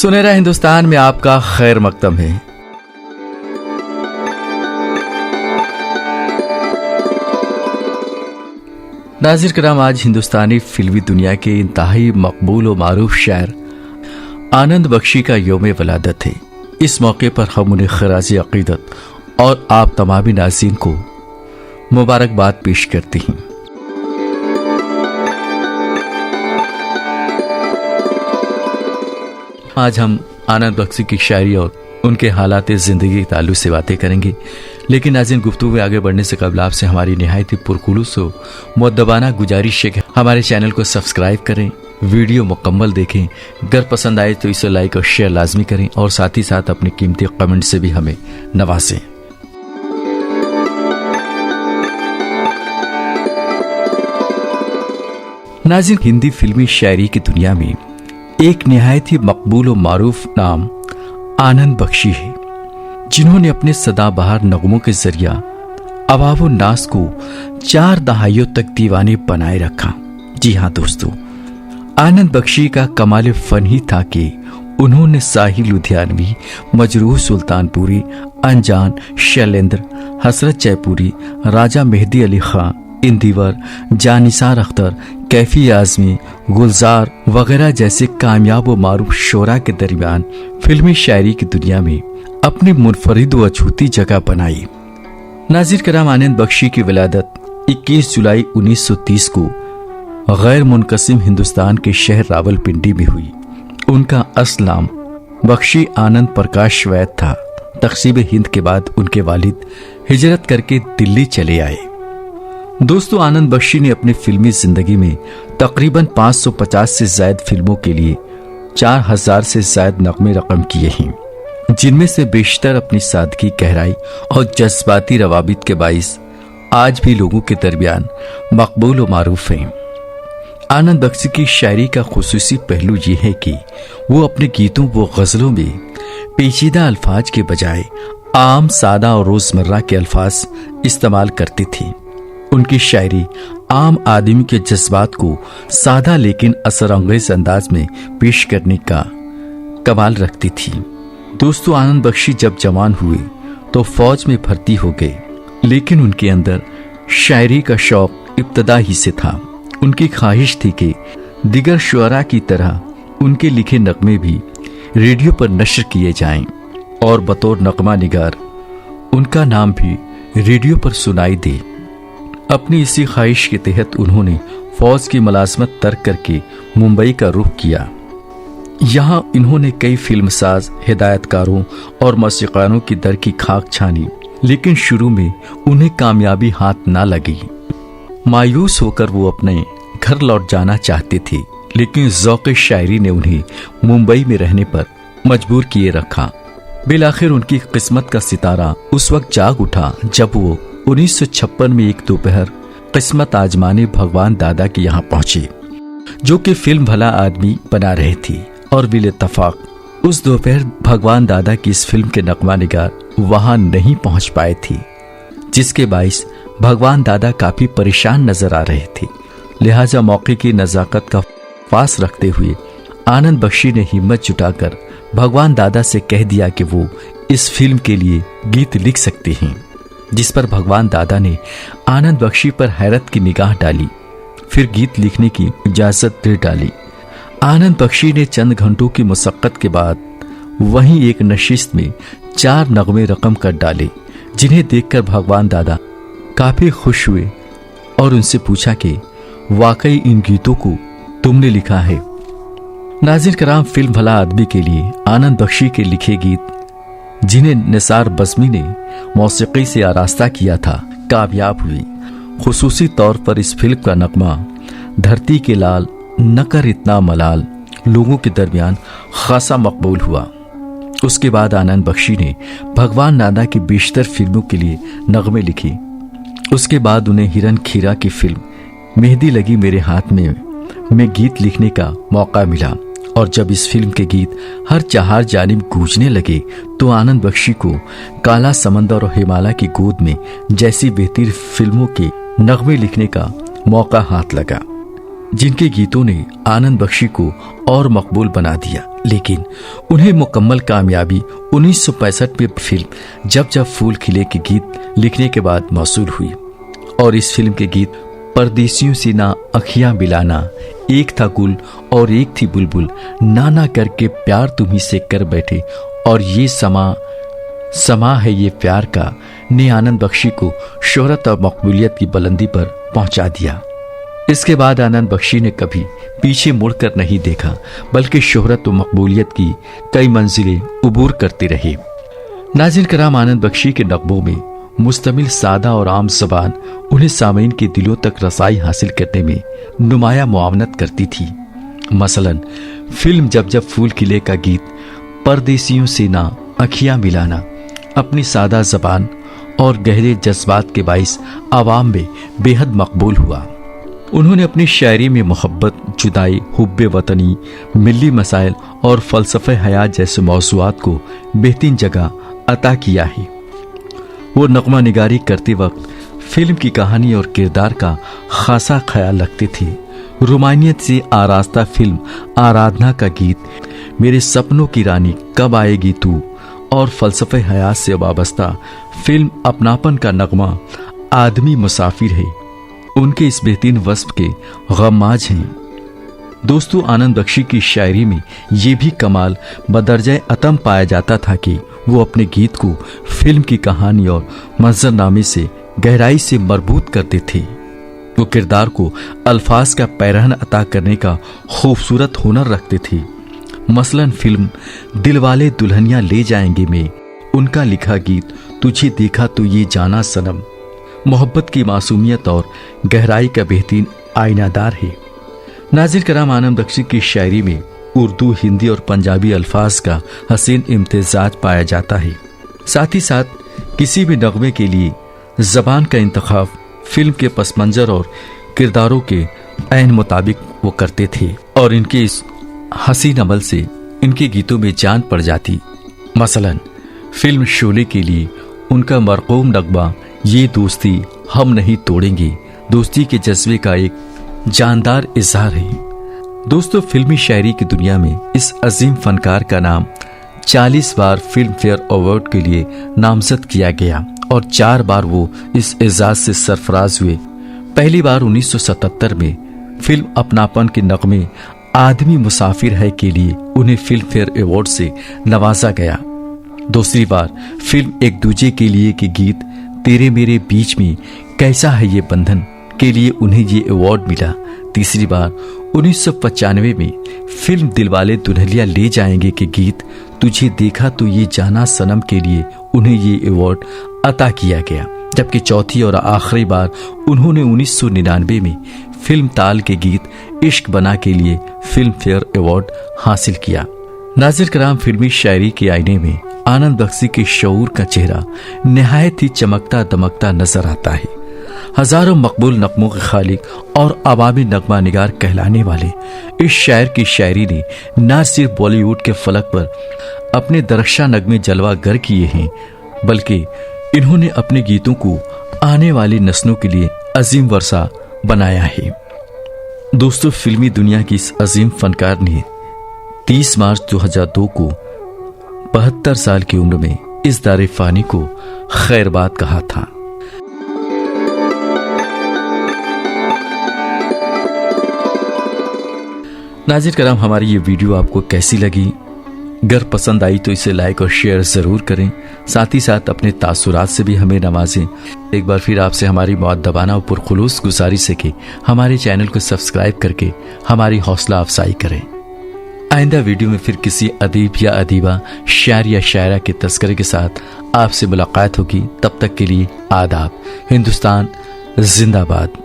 सुनहरा हिंदुस्तान में आपका खैर मकदम है। नाज़िर कराम, आज हिंदुस्तानी फिल्मी दुनिया के इंतहाई मकबूल और मारूफ शायर आनंद बख्शी का यौम वलादत है। इस मौके पर हम उन्हें खराज अकीदत और आप तमामी नाज़रीन को मुबारकबाद पेश करते हैं। आज हम आनंद बख्शी की शायरी और उनके हालात ज़िंदगी के ताल्लुक से बातें करेंगे, लेकिन नाज़रीन गुफ्तगू में आगे बढ़ने से कबल आपसे हमारी निहायत पुरखुलूस व मुअद्दबाना गुजारिश है कि हमारे चैनल को सब्सक्राइब करें, वीडियो मुकम्मल देखें, अगर पसंद आए तो इसे लाइक और शेयर लाजमी करें और साथ ही साथ अपने कीमती कमेंट से भी हमें नवाजें। नाज़रीन, हिंदी फिल्मी शायरी की दुनिया में एक निहायत ही मकबूल और मारूफ नाम आनंद बख्शी है, जिन्होंने अपने सदाबहार नगमों के जरिया अवाब नास को 4 दहाइयों तक दीवाने बनाए रखा। जी हाँ दोस्तों, आनंद बख्शी का कमाल फन ही था कि उन्होंने साहिल लुधियानवी, मजरूह सुल्तानपुरी, अनजान, शैलेंद्र, हसरत जयपुरी, राजा मेहदी अली खां, इंदिवर, जानिसार अख्तर, कैफी आजमी, गुलजार वगैरह जैसे कामयाब व मारूफ शोरा के दरमियान फिल्मी शायरी की दुनिया में अपनी मुनफरिद व अछूती जगह बनाई। नाज़िर कराम, आनंद बख्शी की विलादत 21 जुलाई 1930 को गैर मुनकसिम हिंदुस्तान के शहर रावलपिंडी में हुई। उनका असल नाम बख्शी आनंद प्रकाश वैद था। तक़सीब हिंद के बाद उनके वालिद हिजरत करके दिल्ली चले आए। दोस्तों, आनंद बख्शी ने अपनी फिल्मी जिंदगी में तकरीबन 550 से ज्यादा फिल्मों के लिए 4000 से ज्यादा नगमे रकम किए हैं, जिनमें से बेशतर अपनी सादगी, गहराई और जज्बाती रवाबित के बाइस आज भी लोगों के दरमियान मकबूल और मारूफ हैं। आनंद बख्शी की शायरी का खुसूसी पहलू ये है कि वो अपने गीतों व गजलों में पेचीदा अल्फाज के बजाय आम, सादा और रोजमर्रा के अल्फाज इस्तेमाल करते थे। उनकी शायरी आम आदमी के जज्बात को सादा लेकिन असरअंगेज अंदाज में पेश करने का कमाल रखती थी। दोस्तों, आनंद बख्शी जब जवान हुए तो फौज में भर्ती हो गए, लेकिन उनके अंदर शायरी का शौक इब्तदा ही से था। उनकी ख्वाहिश थी कि दिगर शुअरा की तरह उनके लिखे नगमे भी रेडियो पर नश्र किए जाएं और बतौर नगमा निगार उनका नाम भी रेडियो पर सुनाई दे। अपनी इसी ख्वाहिश के तहत उन्होंने फौज की मुलाजमत तर्क करके मुंबई का रुख किया। यहाँ इन्होंने कई फिल्मसाज, हिदायतकारों और मौसीक़ारों की दर की खाक छानी, लेकिन शुरू में उन्हें कामयाबी हाथ ना लगी। मायूस होकर वो अपने घर लौट जाना चाहते थे, लेकिन ज़ौक़ शायरी ने उन्हें मुंबई में रहने पर मजबूर किए रखा। बिलाखिर उनकी किस्मत का सितारा उस वक्त जाग उठा जब वो 1956 में एक दोपहर किस्मत आजमाने भगवान दादा के यहाँ पहुंचे, जो कि फिल्म भला आदमी बना रहे थे। और बिल-इत्तफाक उस दोपहर भगवान दादा की इस फिल्म के नगमा निगार वहां नहीं पहुंच पाए थे, जिसके बाइस भगवान दादा काफी परेशान नजर आ रहे थे। लिहाजा मौके की नजाकत का फास रखते हुए आनंद बख्शी ने हिम्मत जुटाकर भगवान दादा से कह दिया कि वो इस फिल्म के लिए गीत लिख सकते हैं, जिस पर भगवान दादा ने आनंद बख्शी पर हैरत की निगाह डाली, फिर गीत लिखने की इजाजत दे डाली। आनंद बख्शी ने चंद घंटों की मुशक्कत के बाद वहीं एक नशिस्त में 4 नगमे रकम कर डाले, जिन्हें देखकर भगवान दादा काफी खुश हुए और उनसे पूछा कि वाकई इन गीतों को तुमने लिखा है। नाज़िर कराम, फिल्म भला आदमी के लिए आनंद बख्शी के लिखे गीत, जिन्हें निसार बज़मी ने मौसीकी से आरास्ता किया था, कामयाब हुई। खुसूसी तौर पर इस फिल्म का नगमा धरती के लाल न कर इतना मलाल लोगों के दरमियान खासा मकबूल हुआ। उसके बाद आनंद बख्शी ने भगवान दादा की बेशतर फिल्मों के लिए नगमे लिखे। उसके बाद उन्हें हिरन खीरा की फिल्म मेहंदी लगी मेरे हाथ में गीत लिखने का मौका मिला, और जब इस फिल्म के गीत हर चार जानिब गूंजने लगे तो आनंद बख्शी को काला समंदर और हिमालय की गोद में जैसी बेहतरीन फिल्मों के नगमे लिखने का मौका हाथ लगा, जिनके गीतों ने आनंद बख्शी को और मकबूल बना दिया। लेकिन उन्हें मुकम्मल कामयाबी 1965 में फिल्म जब जब फूल खिले के गीत लिखने के बाद मौसूल हुई और इस फिल्म के गीत परदेसियों से ना अखियां मिलाना, एक था गुल और एक थी बुलबुल, नाना करके प्यार तुम्ही से कर बैठे और ये समा है ये प्यार का, ने आनंद बख्शी को शोहरत और मकबूलियत की बुलंदी पर पहुंचा दिया। इसके बाद आनंद बख्शी ने कभी पीछे मुड़कर नहीं देखा, बल्कि शोहरत और मकबूलियत की कई मंजिलें उबूर करते रहे। नाज़रीन कराम, आनंद बख्शी के नग़्मों में मुस्तमिल सादा और आम ज़बान उन्हें सामीन के दिलों तक रसाई हासिल करने में नुमाया मुआवनत करती थी। मसलन फिल्म जब जब फूल खिले का गीत परदेसियों से ना अखियां मिलाना अपनी सादा ज़बान और गहरे जज्बात के बाइस आवाम में बेहद मकबूल हुआ। उन्होंने अपनी शायरी में मोहब्बत, जुदाई, हुब्बे वतनी, मिली मसाइल और फ़लसफ़े हयात जैसे मौज़ूआत को बेहतरीन जगह अता किया है। वो नग़मा निगारी करते वक्त फिल्म की कहानी और किरदार का खासा ख्याल रखते थे। रुमानियत से आरास्ता फिल्म आराधना का गीत मेरे सपनों की रानी कब आएगी तू और फ़लसफ़े हयात से वाबस्ता फिल्म अपनापन का नगमा आदमी मुसाफिर है उनके इस बेहतरीन वस्फ के गमाज हैं। दोस्तों, आनंद बख्शी की शायरी में ये भी कमाल बदरजाए अतम पाया जाता था कि वो अपने गीत को फिल्म की कहानी और मंजरनामे से गहराई से मरबूत करते थे। वो किरदार को अल्फाज का पैरहन अता करने का खूबसूरत हुनर रखते थे। मसलन फिल्म दिलवाले दुल्हनिया ले जाएंगे में उनका लिखा गीत तुझे देखा तो ये जाना सनम मोहब्बत की मासूमियत और गहराई का बेहतरीन आईनादार है। नाज़रीन कराम, आनंद बख्शी की शायरी में उर्दू, हिंदी और पंजाबी अल्फाज का हसीन इम्तिजाज पाया जाता है। साथ ही साथ किसी भी नगमे के लिए ज़बान का इंतखाब फिल्म के पस मंजर और किरदारों के ऐन मुताबिक वो करते थे और इनके इस हसीन अमल से इनके गीतों में जान पड़ जाती। मसलन फिल्म शोले के लिए उनका मरकूम नगमा ये दोस्ती हम नहीं तोड़ेंगे दोस्ती के जज्बे का एक जानदार इजहार है। दोस्तों, फिल्मी शायरी की दुनिया में इस अजीम फनकार का नाम 40 बार फिल्म फेयर अवार्ड के लिए नामजद किया गया और 4 बार वो इस एजाज से सरफराज हुए। पहली बार 1977 में फिल्म अपनापन के नगमे आदमी मुसाफिर है के लिए उन्हें फिल्म फेयर अवार्ड से नवाजा गया। दूसरी बार फिल्म एक दूजे के लिए के गीत तेरे मेरे बीच में कैसा है ये बंधन के लिए उन्हें ये अवार्ड मिला। तीसरी बार 1995 में फिल्म दिलवाले दुल्हनिया ले जाएंगे के गीत तुझे देखा तो ये जाना सनम के लिए उन्हें ये अवार्ड अता किया गया। जबकि चौथी और आखिरी बार उन्होंने 1999 में फिल्म ताल के गीत इश्क बना के लिए फिल्म फेयर अवार्ड हासिल किया। नाज़रीन कराम, फिल्मी शायरी के आईने में आनंद बख्शी के शऊर का चेहरा निहायत ही चमकता दमकता नजर आता है। हजारों मकबूल नगमों के खालिक और अवामी नगमा निगार कहलाने वाले इस शायर की शायरी ने न सिर्फ बॉलीवुड के फलक पर अपने दरख्शा नगमे जलवा गर किए हैं, बल्कि इन्होंने अपने गीतों को आने वाली नस्लों के लिए अजीम वर्षा बनाया है। दोस्तों, फिल्मी दुनिया की इस अजीम फनकार ने 30 मार्च 2002 को 72 साल की उम्र में इस दारे फानी को खैरबाद कहा था। नाज़रीन कराम, हमारी ये वीडियो आपको कैसी लगी? अगर पसंद आई तो इसे लाइक और शेयर जरूर करें। साथ ही साथ अपने तासुरात से भी हमें नवाजें। एक बार फिर आपसे हमारी मुअद्दबाना और पुरखुलूस गुजारिश है कि हमारे चैनल को सब्सक्राइब करके हमारी हौसला अफजाई करें। आइंदा वीडियो में फिर किसी अदीब या अदीबा, शायर या शायरा के तस्करे के साथ आपसे मुलाकात होगी। तब तक के लिए आदाब। हिंदुस्तान जिंदाबाद।